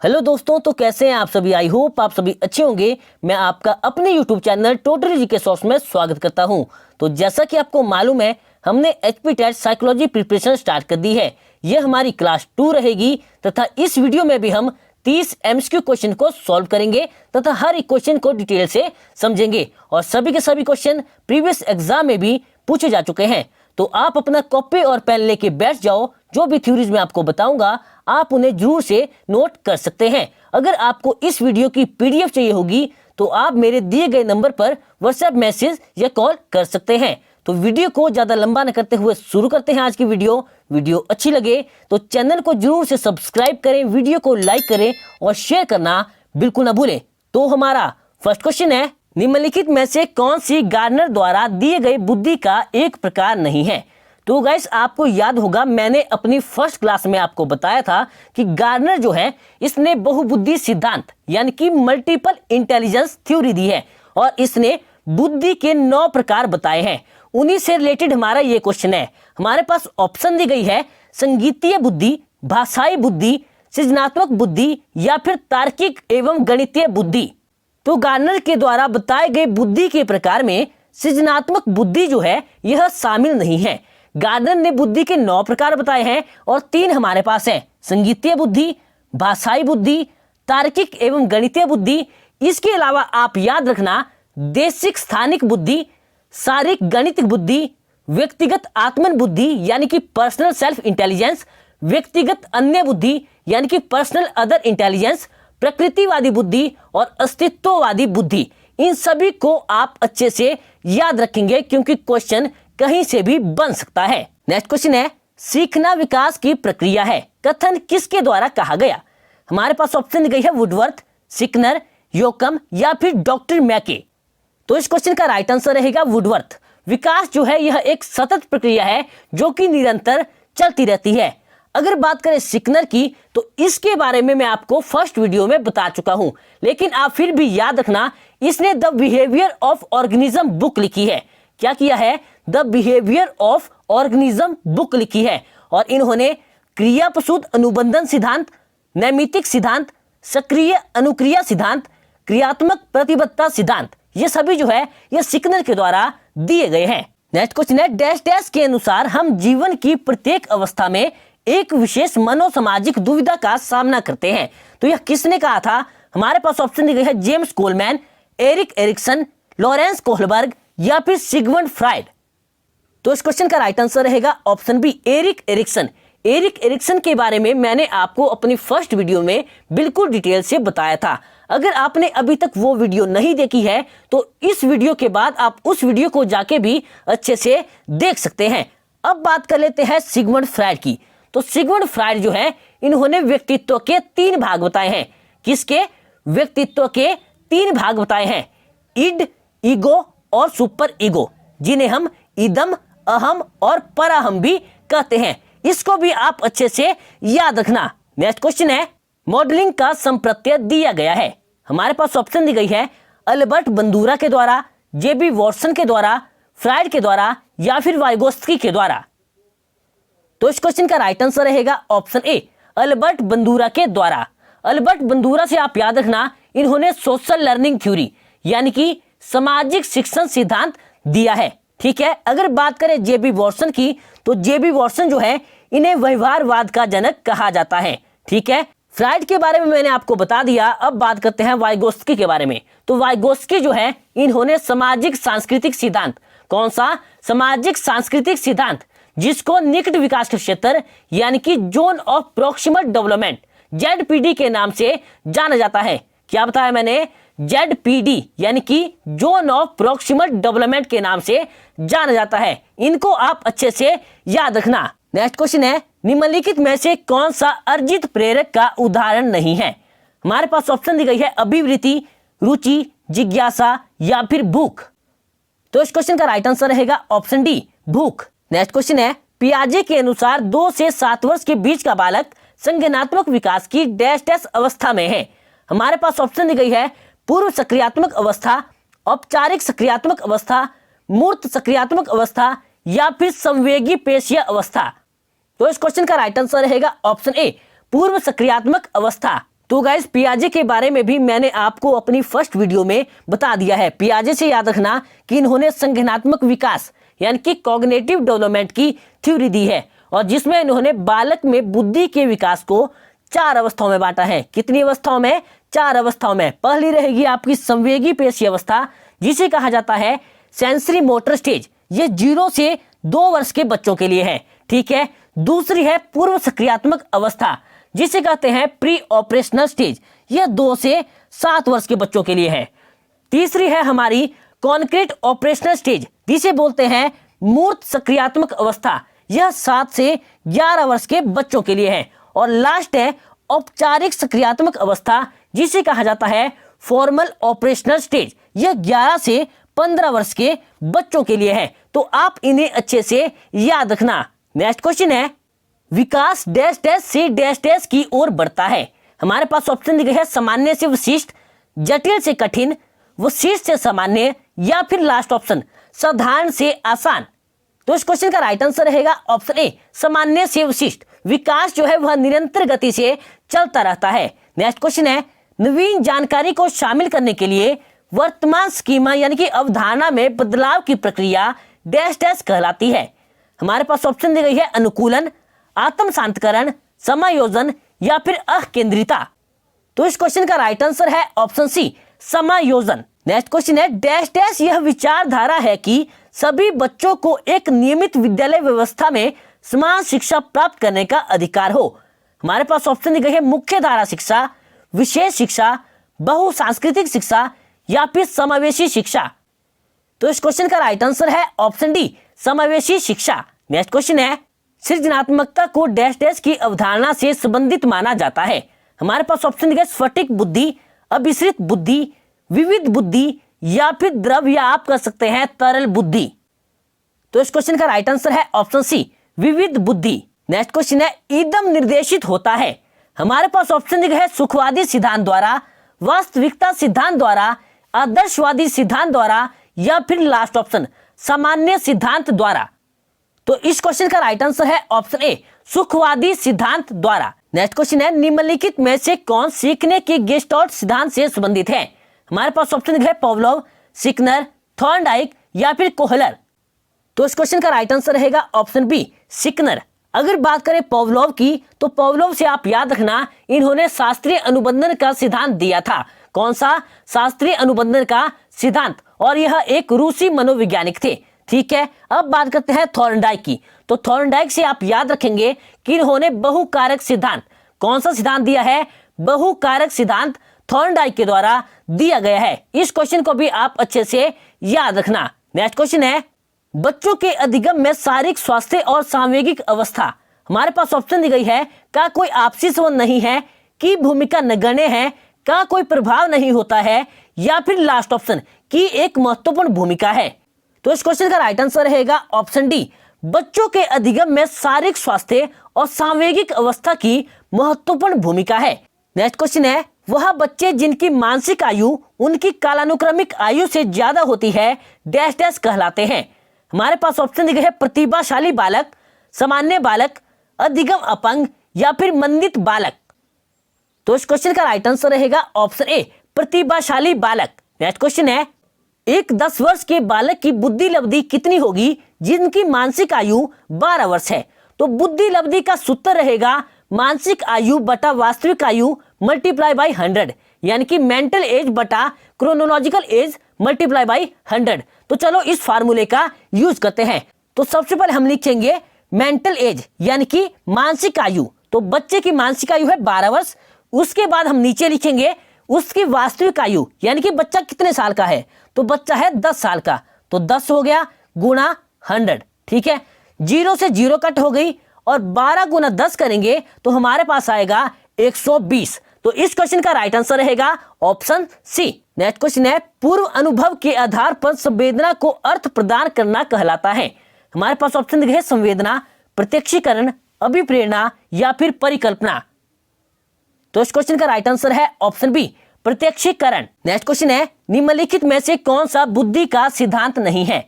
Hello दोस्तों, तो कैसे हैं आप सभी। आई होप आप सभी अच्छे होंगे। मैं आपका अपने YouTube channel totally GK sauce में स्वागत करता हूं। तो जैसा कि आपको मालूम है, हमने HP TET psychology preparation start कर दी है। यह हमारी क्लास 2 रहेगी तथा इस वीडियो में भी हम 30 एमसीक्यू क्वेश्चन को सॉल्व करेंगे तथा हर एक क्वेश्चन को डिटेल से समझेंगे और सभी के सभी क्वेश्चन प्रीवियस एग्जाम में भी पूछे जा चुके हैं। तो आप अपना कॉपी और पेन लेके बैठ जाओ। जो भी थ्योरीज मैं आपको बताऊंगा आप उन्हें जरूर से नोट कर सकते हैं। अगर आपको इस वीडियो की पीडीएफ चाहिए होगी तो आप मेरे दिए गए नंबर पर व्हाट्सएप मैसेज या कॉल कर सकते हैं। तो वीडियो को ज्यादा लंबा न करते हुए शुरू करते हैं आज की वीडियो अच्छी लगे तो चैनल को जरूर से सब्सक्राइब करें, वीडियो को लाइक करें और शेयर करना बिल्कुल ना भूलें। तो हमारा फर्स्ट क्वेश्चन है, निम्नलिखित में से कौन सी गार्डनर द्वारा दिए गए बुद्धि का एक प्रकार नहीं है। तो गाइस आपको याद होगा, मैंने अपनी फर्स्ट क्लास में आपको बताया था कि गार्डनर जो है इसने बहुबुद्धि सिद्धांत यानी कि मल्टीपल इंटेलिजेंस थ्योरी दी है और इसने बुद्धि के 9 प्रकार बताए हैं। उन्हीं से रिलेटेड हमारा ये क्वेश्चन है। हमारे पास ऑप्शन दी गई है संगीतीय बुद्धि, भाषाई बुद्धि, सृजनात्मक बुद्धि या फिर तार्किक एवं गणितीय बुद्धि। तो गार्डनर के द्वारा बताए गए बुद्धि के प्रकार में सृजनात्मक बुद्धि जो है यह शामिल नहीं है। गार्डनर ने बुद्धि के 9 प्रकार बताए हैं और 3 हमारे पास है, संगीतीय बुद्धि, भाषाई बुद्धि, तार्किक एवं गणितीय बुद्धि। इसके अलावा आप याद रखना देशिक स्थानिक बुद्धि, शारीरिक गणितिक बुद्धि, व्यक्तिगत आत्मन बुद्धि यानी कि पर्सनल सेल्फ इंटेलिजेंस, व्यक्तिगत अन्य बुद्धि यानी कि पर्सनल अदर इंटेलिजेंस, प्रकृतिवादी बुद्धि और अस्तित्ववादी बुद्धि। इन सभी को आप अच्छे से याद रखेंगे क्योंकि क्वेश्चन कहीं से भी बन सकता है। नेक्स्ट क्वेश्चन है, सीखना विकास की प्रक्रिया है, कथन किसके द्वारा कहा गया। हमारे पास ऑप्शन दी गई है वुडवर्थ, स्किनर, योकम या फिर डॉक्टर मैके। तो इस क्वेश्चन का राइट आंसर रहेगा वुडवर्थ। विकास जो है यह एक सतत प्रक्रिया है जो कि निरंतर चलती रहती है। अगर बात करें स्किनर की तो इसके बारे में मैं आपको फर्स्ट वीडियो में बता चुका हूं, लेकिन आप फिर भी याद रखना, इसने the behaviour of organism book लिखी है। क्या किया है? The behaviour of organism book लिखी है और इन्होंने क्रिया प्रसूत अनुबंधन सिद्धांत, नैमित्तिक सिद्धांत, सक्रिय अनुक्रिया सिद्धांत, क्रियात्मक प्रतिबद्धता सिद्धांत, ये सभी जो है ये स्किनर के द्वारा दिए गए हैं। नेक्स्ट क्वेश्चन है, डैश डैश के अनुसार हम जीवन की प्रत्येक अवस्था में एक विशेष मनोसामाजिक दुविधा का सामना करते हैं। तो यह किसने कहा था? हमारे पास ऑप्शन दी गई है James Coleman, Eric Erikson, Lawrence Kohlberg या फिर सिगमंड फ्राइड। तो इस क्वेश्चन का राइट आंसर रहेगा option B, Eric Erikson. Eric Erikson के बारे में मैंने आपको अपनी फर्स्ट वीडियो में बिल्कुल डिटेल से बताया था। अगर आपने अभी तक वो वीडियो नहीं देखी है तो इस वीडियो के बाद आप उस वीडियो को जाके भी अच्छे से देख सकते हैं। अब बात कर लेते हैं सिगमंड फ्राइड की। तो सिगमंड फ्राइड जो है इन्होंने व्यक्तित्व के 3 भाग बताए हैं। किसके? व्यक्तित्व के 3 भाग बताए हैं, इड, ईगो और सुपर ईगो, जिन्हें हम इदम, अहम और पराहम भी कहते हैं। इसको भी आप अच्छे से याद रखना। नेक्स्ट क्वेश्चन है, मॉडलिंग का संप्रत्यय दिया गया है। हमारे पास ऑप्शन दी गई है अल्बर्ट बंदूरा के द्वारा, जेबी वॉटसन के द्वारा, फ्राइड के द्वारा या फिर वाइगोत्स्की के द्वारा। तो इस क्वेश्चन का राइट आंसर रहेगा ऑप्शन ए, अल्बर्ट बंदूरा के द्वारा। अल्बर्ट बंदूरा से आप याद रखना, इन्होंने सोशल लर्निंग थ्योरी यानी कि सामाजिक शिक्षण सिद्धांत दिया है। ठीक है। अगर बात करें जेबी वॉटसन की तो जेबी वॉटसन जो है इन्हें व्यवहारवाद का जनक कहा जाता है। ठीक है। फ्राइड के बारे में मैंने आपको बता दिया। अब बात करते हैं वाइगोत्स्की के बारे में। तो वाइगोत्स्की जो है इन्होंने सामाजिक सांस्कृतिक सिद्धांत, कौन सा? सामाजिक सांस्कृतिक सिद्धांत, जिसको निकट विकास के क्षेत्र यानी कि zone of proximal development, ZPD के नाम से जाना जाता है। क्या बताया मैंने? जेडपीडी यानी कि जोन ऑफ प्रॉक्सिमल डेवलपमेंट के नाम से जाना जाता है। इनको आप अच्छे से याद रखना। नेक्स्ट क्वेश्चन है, निम्नलिखित में से कौन सा अर्जित प्रेरक का उदाहरण नहीं है। हमारे पास ऑप्शन दी गई है अभिवृत्ति, रुचि, जिज्ञासा या फिर भूख। तो इस क्वेश्चन का राइट आंसर रहेगा ऑप्शन डी, भूख। नेक्स्ट क्वेश्चन है, पियाजे के अनुसार 2 से 7 वर्ष के बीच का बालक संज्ञानात्मक विकास की डैश डैश अवस्था में है। हमारे पास ऑप्शन दी गई है पूर्व सक्रियात्मक अवस्था, औपचारिक सक्रियात्मक अवस्था, मूर्त सक्रियात्मक अवस्था या फिर संवेगी पेशीय अवस्था। तो इस क्वेश्चन का राइट आंसर रहेगा ऑप्शन ए, पूर्व सक्रियात्मक अवस्था। तो गाइस पियाजे के बारे में भी मैंने आपको अपनी फर्स्ट वीडियो में बता दिया है। पियाजे से याद रखना कि इन्होंने संज्ञानात्मक विकास यानी कि कॉग्निटिव डेवलपमेंट की थ्योरी दी है, और जिसमें इन्होंने बालक में बुद्धि के विकास को 4 अवस्थाओं में बांटा है। कितनी अवस्थाओं में? 4 अवस्थाओं में। पहली रहेगी आपकी संवेगी पेशी अवस्था, जिसे कहा जाता है सेंसरी मोटर स्टेज। ये 0 से 2 वर्ष के बच्चों के लिए है, ठीक है। दूसरी है पूर्व सक्रियात्मक अवस्था, जिसे कहते हैं प्री ऑपरेशनल स्टेज। यह 2 से 7 वर्ष के बच्चों के लिए है। तीसरी है हमारी कॉन्क्रीट ऑपरेशनल स्टेज, जिसे बोलते हैं मूर्त सक्रियात्मक अवस्था। यह 7 से 11 वर्ष के बच्चों के लिए है। और लास्ट है औपचारिक सक्रियात्मक अवस्था, जिसे कहा जाता है फॉर्मल ऑपरेशनल स्टेज। यह 11 से 15 वर्ष के बच्चों के लिए है। तो आप इन्हें अच्छे से याद रखना। नेक्स्ट क्वेश्चन है, विकास डैश डैश से डैश डैश की ओर बढ़ता है। हमारे पास ऑप्शन दिए है सामान्य से विशिष्ट, जटिल से कठिन, विशिष्ट से सामान्य, या फिर लास्ट ऑप्शन साधारण से आसान। तो इस क्वेश्चन का राइट आंसर रहेगा ऑप्शन ए, सामान्य से विशिष्ट। विकास जो है वह निरंतर गति से चलता रहता है। नेक्स्ट क्वेश्चन है, नवीन जानकारी को शामिल करने के लिए वर्तमान स्कीमा यानी कि अवधारणा में बदलाव की प्रक्रिया डैश डैश कहलाती है। हमारे पास ऑप्शन दी गई है अनुकूलन, आत्म शांतकरण, समायोजन, या फिर अकेंद्रिता। तो इस क्वेश्चन का राइट आंसर है ऑप्शन सी, समायोजन। नेक्स्ट क्वेश्चन है, डैश डैश यह विचारधारा है कि सभी बच्चों को एक नियमित विद्यालय व्यवस्था में समान शिक्षा प्राप्त करने का अधिकार हो। हमारे पास ऑप्शन दी गई है मुख्य धारा शिक्षा, विशेष शिक्षा, बहुसांस्कृतिक शिक्षा, या फिर समावेशी शिक्षा। तो इस क्वेश्चन का राइट आंसर है ऑप्शन डी, समावेशी शिक्षा। नेक्स्ट क्वेश्चन है, सृजनात्मकता को डैश डैश की अवधारणा से संबंधित माना जाता है। हमारे पास ऑप्शन दिया स्फटिक बुद्धि, अभिसरित बुद्धि, विविध बुद्धि, या फिर द्रव, या आप कह सकते हैं तरल बुद्धि। तो इस क्वेश्चन का राइट आंसर है ऑप्शन सी, विविध बुद्धि। नेक्स्ट क्वेश्चन है, ईदम निर्देशित होता है। हमारे पास ऑप्शन दिया है सुखवादी सिद्धांत द्वारा, वास्तविकता सिद्धांत द्वारा, आदर्शवादी सिद्धांत द्वारा, या फिर लास्ट ऑप्शन सामान्य सिद्धांत द्वारा। तो इस क्वेश्चन का राइट आंसर है ऑप्शन ए, सुखवादी सिद्धांत द्वारा। नेक्स्ट क्वेश्चन है, निम्नलिखित में से कौन सीखने के गेस्टाल्ट सिद्धांत से संबंधित है। हमारे पास ऑप्शन है पावलोव, सिकनर, थॉर्नडाइक, या फिर कोहलर। तो इस क्वेश्चन का राइट आंसर रहेगा ऑप्शन बी, सिकनर। अगर बात करें पावलोव की, तो पावलोव से आप याद रखना इन्होंने शास्त्रीय अनुबंधन का सिद्धांत दिया था। कौन सा? शास्त्रीय अनुबंधन का सिद्धांत। और यह एक रूसी मनोवैज्ञानिक थे, ठीक है। अब बात करते हैं थॉर्नडाइक की। तो थॉर्नडाइक से आप याद रखेंगे कि इन्होंने बहुकारक सिद्धांत, कौन सा सिद्धांत दिया है? बहुकारक सिद्धांत थॉर्नडाइक के द्वारा दिया गया है। इस क्वेश्चन को भी आप अच्छे से याद रखना। नेक्स्ट क्वेश्चन है, बच्चों के अधिगम में शारीरिक स्वास्थ्य और सामूहिक अवस्था। हमारे पास ऑप्शन दी गई है, का कोई आपसी संबंध नहीं है, की भूमिका नगण्य है, का कोई प्रभाव नहीं होता है, या फिर लास्ट ऑप्शन की एक महत्वपूर्ण भूमिका है। तो इस क्वेश्चन का राइट आंसर रहेगा ऑप्शन डी, बच्चों के अधिगम में शारीरिक स्वास्थ्य और सामूहिक अवस्था की महत्वपूर्ण भूमिका है। नेक्स्ट क्वेश्चन है, वह बच्चे जिनकी मानसिक आयु उनकी कालानुक्रमिक आयु से ज्यादा होती है डैश डैश कहलाते हैं। हमारे पास ऑप्शन दिए है प्रतिभाशाली बालक, सामान्य बालक, अधिगम अपंग, या फिर मंदित बालक। तो इस क्वेश्चन का राइट आंसर रहेगा ऑप्शन ए, प्रतिभाशाली बालक। नेक्स्ट क्वेश्चन है, एक 10 वर्ष के बालक की बुद्धि लब्धि कितनी होगी जिनकी मानसिक आयु 12 वर्ष है? तो बुद्धि लब्धि का सूत्र रहेगा मानसिक आयु बटा वास्तविक आयु मल्टीप्लाई बाई 100, यानी कि मेंटल एज बटा क्रोनोलॉजिकल एज मल्टीप्लाई बाई 100। तो चलो इस फार्मूले का यूज करते हैं। तो सबसे पहले हम लिखेंगे मेंटल एज यानी कि मानसिक आयु। तो बच्चे की मानसिक आयु है 12 वर्ष। उसके बाद हम नीचे लिखेंगे उसकी वास्तविक आयु, यानी कि बच्चा कितने साल का है? तो बच्चा है 10 साल का। तो 10 हो गया गुणा 100, ठीक है। 0 से 0 कट हो गई, और 12 गुना 10 करेंगे तो हमारे पास आएगा 120। तो इस क्वेश्चन का राइट आंसर रहेगा ऑप्शन सी। नेक्स्ट क्वेश्चन है, पूर्व अनुभव के आधार पर संवेदना को अर्थ प्रदान करना कहलाता है। हमारे पास ऑप्शन दिए है संवेदना, प्रत्यक्षीकरण, अभिप्रेरणा, या फिर परिकल्पना। तो इस क्वेश्चन का राइट आंसर है ऑप्शन बी, प्रत्यक्षीकरण। नेक्स्ट क्वेश्चन है, निम्नलिखित में से कौन सा बुद्धि का सिद्धांत नहीं है?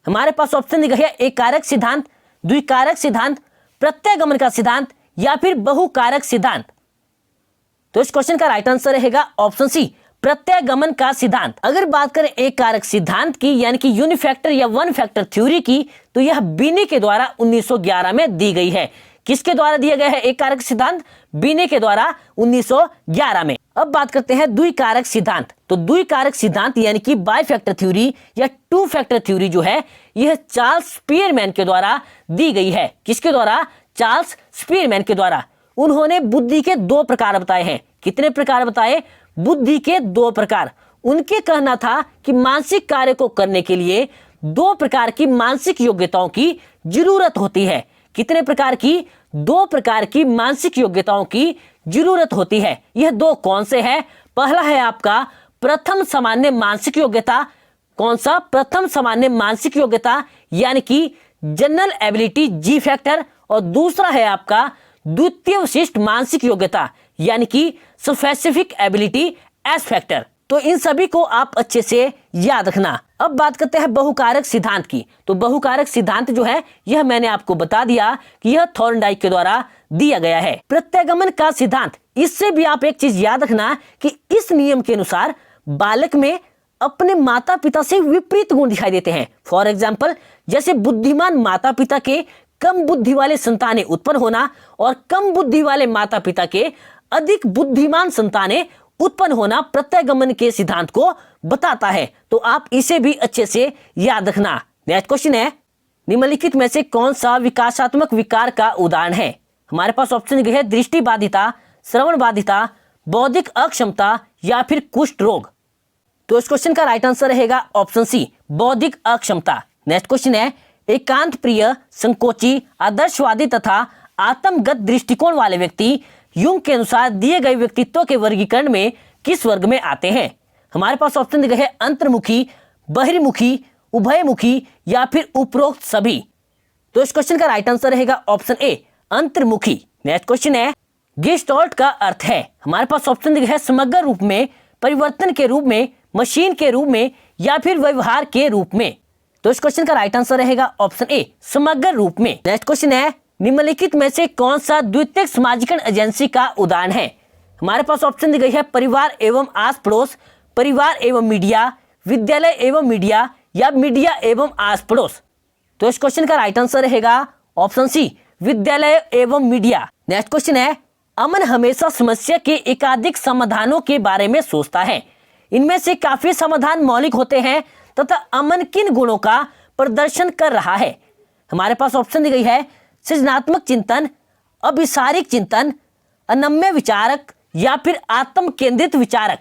हमारे पास ऑप्शन दिया है एक कारक सिद्धांत, द्विकारक सिद्धांत, प्रत्यगमन का सिद्धांत, या फिर बहुकारक सिद्धांत। तो इस क्वेश्चन का राइट आंसर रहेगा ऑप्शन सी, प्रत्ययगमन का सिद्धांत। अगर बात करें एक कारक सिद्धांत की यानी कि यूनिफैक्टर या वन फैक्टर थ्योरी की, तो यह बीने के द्वारा 1911 में दी गई है। किसके द्वारा दिया गया है एक कारक सिद्धांत? बीने के द्वारा 1911 में। अब बात करते हैं द्विकारक सिद्धांत। तो द्विकारक सिद्धांत यानी कि बाई फैक्टर थ्योरी या टू फैक्टर थ्योरी जो है, यह चार्ल्स स्पीयरमैन के द्वारा दी गई है। किसके द्वारा? चार्ल्स स्पीयरमैन के द्वारा। उन्होंने बुद्धि के 2 प्रकार बताए हैं। कितने प्रकार बताए? बुद्धि के 2 प्रकार। उनके कहना था कि मानसिक कार्य को करने के लिए 2 प्रकार की मानसिक योग्यताओं की जरूरत होती है। कितने प्रकार की? 2 प्रकार की मानसिक योग्यताओं की जरूरत होती है। यह 2 कौन से हैं? पहला है आपका प्रथम सामान्य मानसिक योग्यता। कौन सा? प्रथम सामान्य मानसिक योग्यता यानी कि जनरल एबिलिटी जी फैक्टर। और दूसरा है आपका द्वितीय विशिष्ट मानसिक योग्यता यानी कि स्पेसिफिक एबिलिटी एस फैक्टर। तो इन सभी को आप अच्छे से याद रखना। अब बात करते हैं बहुकारक सिद्धांत की। तो बहुकारक सिद्धांत जो है, यह मैंने आपको बता दिया कि यह थॉर्नडाइक के द्वारा दिया गया है। प्रत्ययगमन का सिद्धांत, इससे भी आप एक चीज याद रखना कि इस नियम के अनुसार बालक में अपने माता पिता से विपरीत गुण दिखाई देते हैं। फॉर एग्जाम्पल, जैसे बुद्धिमान माता पिता के कम बुद्धि वाले संतानें उत्पन्न होना और कम बुद्धि वाले माता पिता के अधिक बुद्धिमान संतानें उत्पन्न होना प्रत्ययगमन के सिद्धांत को बताता है। तो आप इसे भी अच्छे से याद रखना। नेक्स्ट क्वेश्चन है, निम्नलिखित में से कौन सा विकासात्मक विकार का उदाहरण है? हमारे पास ऑप्शन है दृष्टि बाधिता, श्रवण बाधिता, बौद्धिक अक्षमता या फिर कुष्ठ रोग। तो इस क्वेश्चन का राइट आंसर रहेगा ऑप्शन सी, बौद्धिक अक्षमता। नेक्स्ट क्वेश्चन है, एकांत प्रिय, संकोची, आदर्शवादी तथा आत्मगत दृष्टिकोण वाले व्यक्ति यूंग के अनुसार दिए गए व्यक्तित्व के वर्गीकरण में किस वर्ग में आते हैं? हमारे पास ऑप्शन है अंतर्मुखी, बहिर्मुखी, उभयमुखी या फिर उपरोक्त सभी। तो इस क्वेश्चन का राइट आंसर रहेगा ऑप्शन ए, अंतर्मुखी। नेक्स्ट क्वेश्चन है, गेस्टाल्ट का अर्थ है? हमारे पास ऑप्शन है समग्र रूप में, परिवर्तन के रूप में, मशीन के रूप में या फिर व्यवहार के रूप में। तो इस क्वेश्चन का राइट आंसर रहेगा ऑप्शन ए, समग्र रूप में। नेक्स्ट क्वेश्चन है, निम्नलिखित में से कौन सा द्वितीयक समाजीकरण एजेंसी का उदाहरण है? हमारे पास ऑप्शन दी गई है परिवार एवं आस पड़ोस, परिवार एवं मीडिया, विद्यालय एवं मीडिया या मीडिया एवं आस पड़ोस। तो इस क्वेश्चन का राइट आंसर रहेगा ऑप्शन सी, विद्यालय एवं मीडिया। नेक्स्ट क्वेश्चन है, अमन हमेशा समस्या के एकाधिक समाधानों के बारे में सोचता है। इनमें से काफी समाधान मौलिक होते हैं तथा अमन किन गुणों का प्रदर्शन कर रहा है? हमारे पास ऑप्शन दी गई है सृजनात्मक चिंतन, अभिसारिक चिंतन, अनम्य विचारक या फिर आत्म केंद्रित विचारक।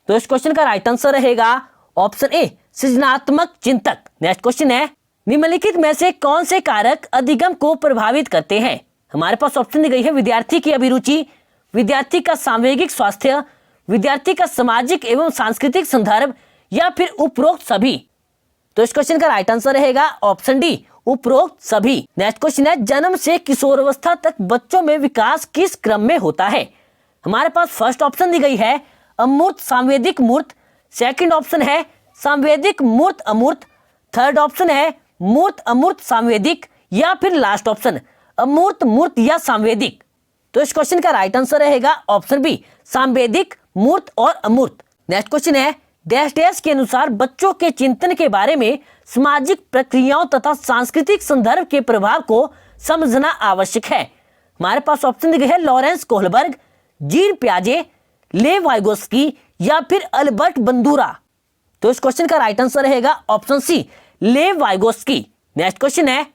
तो इस क्वेश्चन का राइट आंसर रहेगा ऑप्शन ए, सृजनात्मक चिंतक। नेक्स्ट क्वेश्चन है, निम्नलिखित में से कौन से कारक अधिगम को प्रभावित करते हैं? हमारे पास ऑप्शन दी गई है विद्यार्थी की अभिरुचि, विद्यार्थी का सामवेगिक स्वास्थ्य, विद्यार्थी का सामाजिक एवं सांस्कृतिक संदर्भ या फिर उपरोक्त सभी। तो इस क्वेश्चन का राइट आंसर रहेगा ऑप्शन डी, उपरोक्त सभी। नेक्स्ट क्वेश्चन है, जन्म से किशोरावस्था तक बच्चों में विकास किस क्रम में होता है? हमारे पास फर्स्ट ऑप्शन दी गई है अमूर्त सांवेदिक मूर्त, सेकंड ऑप्शन है सांवेदिक मूर्त अमूर्त, थर्ड ऑप्शन है मूर्त अमूर्त सांवेदिक या फिर लास्ट ऑप्शन अमूर्त मूर्त या सांवेदिक। तो इस क्वेश्चन का राइट आंसर रहेगा ऑप्शन बी, सांवेदिक, मूर्त और अमूर्त। नेक्स्ट क्वेश्चन है, डैश डैश के अनुसार बच्चों के चिंतन के बारे में सामाजिक प्रक्रियाओं तथा सांस्कृतिक संदर्भ के प्रभाव को समझना आवश्यक है। हमारे पास ऑप्शन दिए है लॉरेंस कोहलबर्ग, जीन पियाजे, लेव वाइगोस्की या फिर अल्बर्ट बंदूरा। तो इस क्वेश्चन का राइट आंसर रहेगा ऑप्शन सी, लेव वाइगोस्की। नेक्स्ट क्वेश्चन है,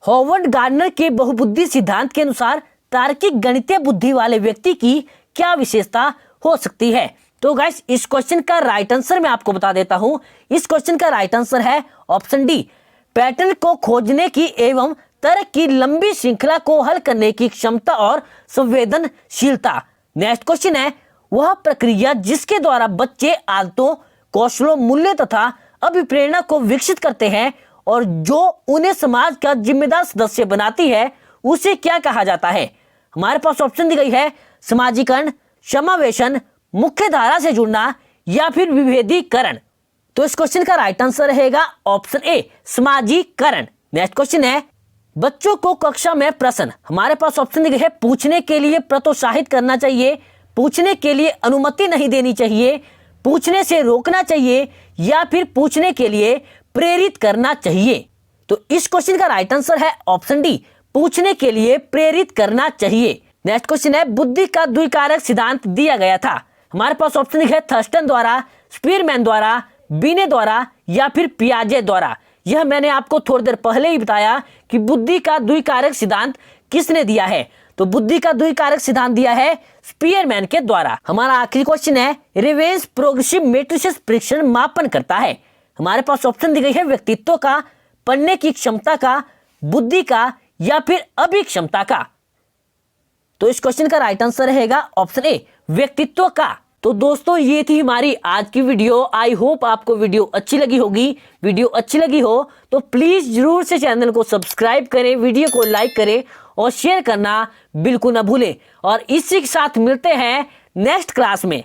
हॉवर्ड गार्डनर के बहुबुद्धि सिद्धांत के अनुसार तार्किक गणितीय बुद्धि वाले व्यक्ति की क्या विशेषता हो सकती है? तो गाइस इस क्वेश्चन का राइट आंसर मैं आपको बता देता हूं। इस क्वेश्चन का राइट आंसर है ऑप्शन डी, पैटर्न को खोजने की एवं तर्क की लंबी श्रृंखला को हल करने की क्षमता और संवेदनशीलता। नेक्स्ट क्वेश्चन है, वह प्रक्रिया जिसके द्वारा बच्चे आदतों, कौशलों, मूल्य तथा अभिप्रेरणा को विकसित करते हैं और जो उन्हें समाज का जिम्मेदार सदस्य बनाती है, उसे क्या कहा जाता है? हमारे पास ऑप्शन दी गई है समाजीकरण, समावेशन, मुख्य धारा से जुड़ना या फिर विभेदीकरण। तो इस क्वेश्चन का राइट आंसर रहेगा ऑप्शन ए, समाजीकरण। नेक्स्ट क्वेश्चन है, बच्चों को कक्षा में प्रश्न, हमारे पास ऑप्शन दिए है पूछने के लिए प्रोत्साहित करना चाहिए, पूछने के लिए अनुमति नहीं देनी चाहिए, पूछने से रोकना चाहिए या फिर पूछने के लिए प्रेरित करना चाहिए? तो इस क्वेश्चन का राइट आंसर है ऑप्शन डी, पूछने के लिए प्रेरित करना चाहिए। नेक्स्ट क्वेश्चन है, बुद्धि का द्विकारक सिद्धांत दिया गया था। हमारे पास ऑप्शन है थर्स्टन द्वारा, स्पीयरमैन द्वारा, बीने द्वारा या फिर पियाजे द्वारा। यह मैंने आपको थोड़ी देर पहले ही बताया कि बुद्धि का द्विकारक सिद्धांत किसने दिया है। तो बुद्धि का द्विकारक सिद्धांत दिया है स्पीयरमैन के द्वारा। हमारा आखिरी क्वेश्चन है, रिवेंस प्रोग्रेसिव मैट्रिसेस परीक्षण मापन करता है। हमारे पास ऑप्शन दी गई है व्यक्तित्व का, पढ़ने की क्षमता का, बुद्धि का या फिर अभिक्षमता का। तो इस क्वेश्चन का राइट आंसर रहेगा ऑप्शन ए, व्यक्तित्व का। तो दोस्तों ये थी हमारी आज की वीडियो। आई होप आपको वीडियो अच्छी लगी होगी। वीडियो अच्छी लगी हो तो प्लीज जरूर से चैनल को सब्सक्राइब करें, वीडियो को लाइक करें और शेयर करना बिल्कुल ना भूलें। और इसी के साथ मिलते हैं नेक्स्ट क्लास में।